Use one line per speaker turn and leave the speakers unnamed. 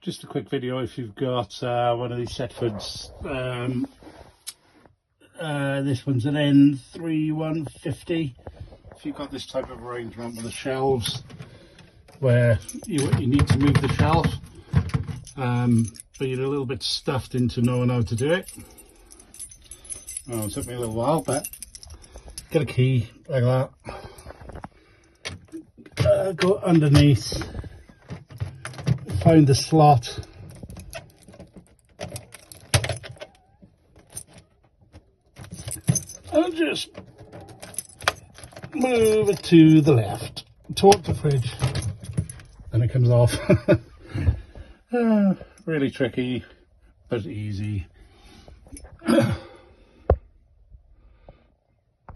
Just a quick video if you've got one of these Thetfords. This one's an N3150. If you've got this type of arrangement with the shelves where you need to move the shelf, but you're a little bit stuffed into knowing how to do it. Oh, it took me a little while, but get a key like that. Go underneath, find the slot, and just move it to the left towards the fridge, and it comes off. Really tricky, but easy.